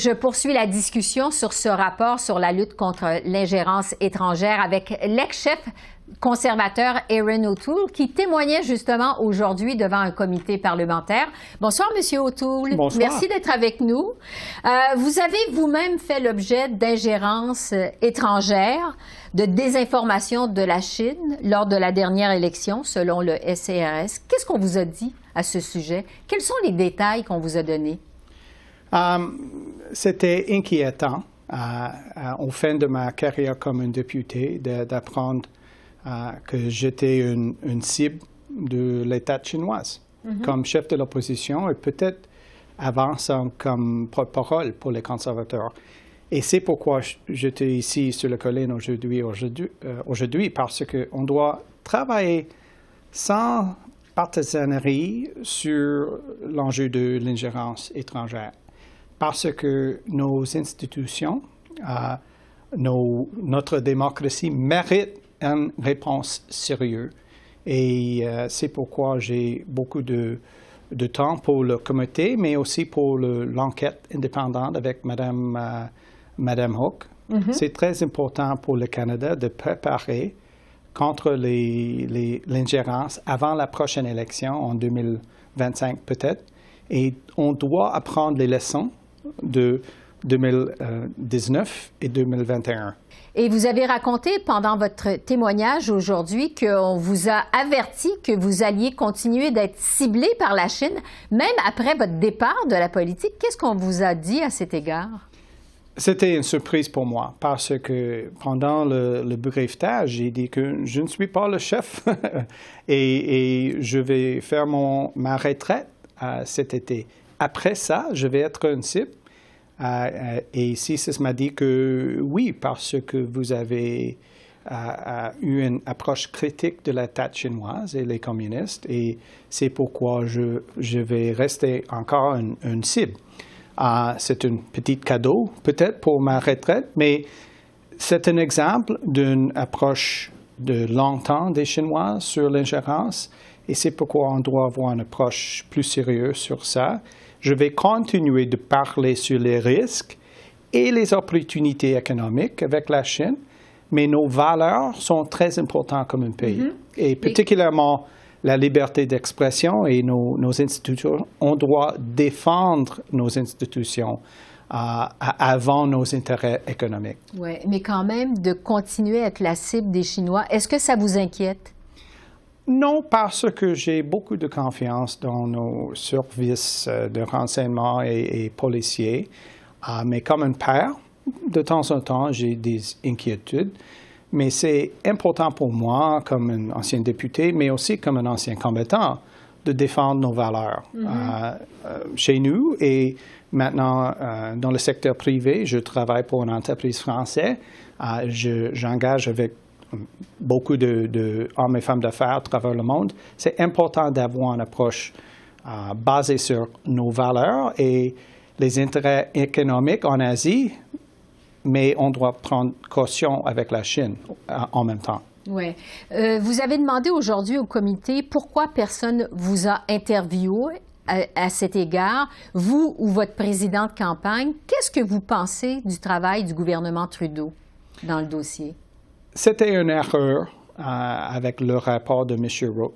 je poursuis la discussion sur ce rapport sur la lutte contre l'ingérence étrangère avec l'ex-chef conservateur Erin O'Toole qui témoignait justement aujourd'hui devant un comité parlementaire. Bonsoir, Monsieur O'Toole. Bonsoir. Merci d'être avec nous. Vous avez vous-même fait l'objet d'ingérence étrangère, de désinformation de la Chine lors de la dernière élection, selon le SCRS. Qu'est-ce qu'on vous a dit à ce sujet? Quels sont les détails qu'on vous a donnés? C'était inquiétant au fin de ma carrière comme un député d'apprendre que j'étais une cible de l'État chinoise comme chef de l'opposition et peut-être avançant comme porte-parole pour les conservateurs. Et c'est pourquoi j'étais ici sur la colline aujourd'hui parce qu'on doit travailler sans partisanerie sur l'enjeu de l'ingérence étrangère. Parce que nos institutions, notre démocratie mérite une réponse sérieuse. Et c'est pourquoi j'ai beaucoup de temps pour le comité, mais aussi pour l'enquête indépendante avec Mme Hook. C'est très important pour le Canada de préparer contre l'ingérence avant la prochaine élection, en 2025 peut-être. Et on doit apprendre les leçons de 2019 et 2021. Et vous avez raconté pendant votre témoignage aujourd'hui qu'on vous a averti que vous alliez continuer d'être ciblé par la Chine, même après votre départ de la politique. Qu'est-ce qu'on vous a dit à cet égard? C'était une surprise pour moi parce que pendant le briefage, j'ai dit que je ne suis pas le chef et je vais faire ma retraite cet été. Après ça, je vais être une cible. Et CSIS m'a dit que oui, parce que vous avez eu une approche critique de l'État chinoise et les communistes, et c'est pourquoi je vais rester encore une cible. C'est un petit cadeau, peut-être, pour ma retraite, mais c'est un exemple d'une approche de longtemps des Chinois sur l'ingérence, et c'est pourquoi on doit avoir une approche plus sérieuse sur ça. Je vais continuer de parler sur les risques et les opportunités économiques avec la Chine, mais nos valeurs sont très importantes comme un pays. Et particulièrement la liberté d'expression et nos institutions. On doit défendre nos institutions avant nos intérêts économiques. Oui, mais quand même, de continuer à être la cible des Chinois, est-ce que ça vous inquiète? Non, parce que j'ai beaucoup de confiance dans nos services de renseignement et policiers. Mais comme un père, de temps en temps, j'ai des inquiétudes. Mais c'est important pour moi, comme un ancien député, mais aussi comme un ancien combattant, de défendre nos valeurs. Chez nous et maintenant, dans le secteur privé, je travaille pour une entreprise française. J'engage avec beaucoup d'hommes et femmes d'affaires à travers le monde. C'est important d'avoir une approche basée sur nos valeurs et les intérêts économiques en Asie, mais on doit prendre caution avec la Chine en même temps. Oui. Vous avez demandé aujourd'hui au comité pourquoi personne vous a interviewé à cet égard, vous ou votre président de campagne. Qu'est-ce que vous pensez du travail du gouvernement Trudeau dans le dossier? C'était une erreur avec le rapport de M.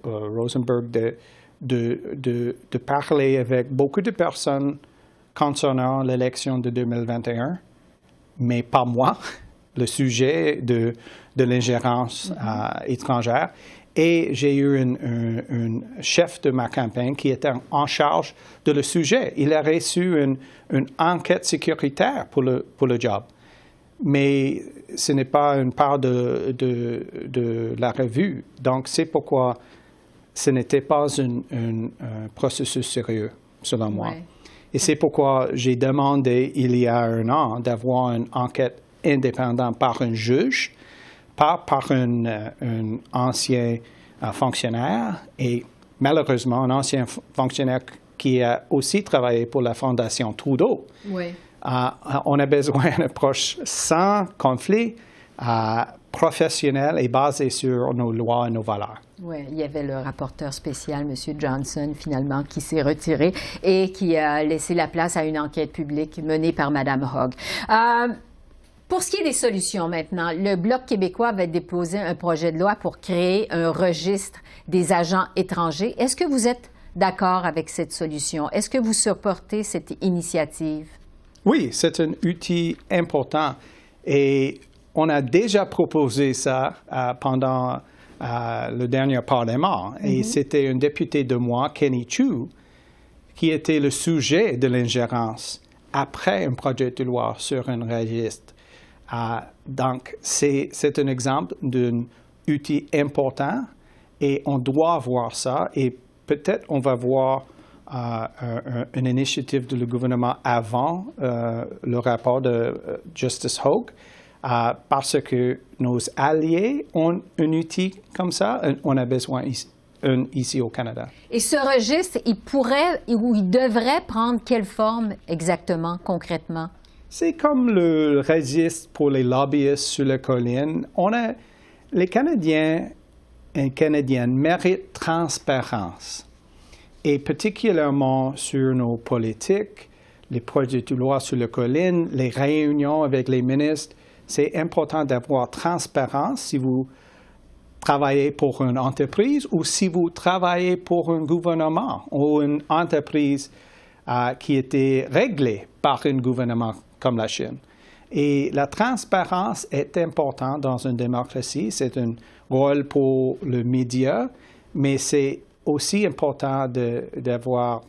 Rosenberg de parler avec beaucoup de personnes concernant l'élection de 2021, mais pas moi, le sujet de l'ingérence étrangère. Et j'ai eu un chef de ma campagne qui était en charge de le sujet. Il a reçu une enquête sécuritaire pour le job. Mais ce n'est pas une part de la revue. Donc, c'est pourquoi ce n'était pas un processus sérieux, selon moi. Ouais. Et c'est pourquoi j'ai demandé, il y a un an, d'avoir une enquête indépendante par un juge, pas par un ancien fonctionnaire, et malheureusement, un ancien fonctionnaire qui a aussi travaillé pour la Fondation Trudeau. Oui. On a besoin d'une approche sans conflit professionnelle et basée sur nos lois et nos valeurs. Oui, il y avait le rapporteur spécial, M. Johnson, finalement, qui s'est retiré et qui a laissé la place à une enquête publique menée par Mme Hogg. Pour ce qui est des solutions maintenant, le Bloc québécois va déposer un projet de loi pour créer un registre des agents étrangers. Est-ce que vous êtes d'accord avec cette solution? Est-ce que vous supportez cette initiative? Oui, c'est un outil important et on a déjà proposé ça pendant le dernier Parlement. Et c'était un député de moi, Kenny Chiu, qui était le sujet de l'ingérence après un projet de loi sur un registre. Donc, c'est un exemple d'un outil important et on doit voir ça et peut-être on va voir une initiative du gouvernement avant le rapport de Justice Hogg parce que nos alliés ont un outil comme ça, on a besoin ici au Canada. Et ce registre, il pourrait ou il devrait prendre quelle forme exactement, concrètement? C'est comme le registre pour les lobbyistes sur la colline. Les Canadiens et Canadiennes méritent transparence, et particulièrement sur nos politiques, les projets de loi sur la colline, les réunions avec les ministres. C'est important d'avoir transparence si vous travaillez pour une entreprise ou si vous travaillez pour un gouvernement ou une entreprise qui était réglée par un gouvernement comme la Chine. Et la transparence est importante dans une démocratie. C'est un rôle pour le média, mais c'est aussi important d'avoir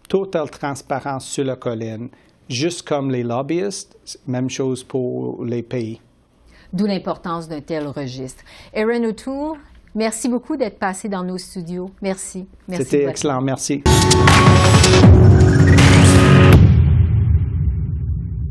totale transparence sur la colline, juste comme les lobbyistes, même chose pour les pays. D'où l'importance d'un tel registre. Erin O'Toole, merci beaucoup d'être passé dans nos studios. Merci. C'était excellent. Merci.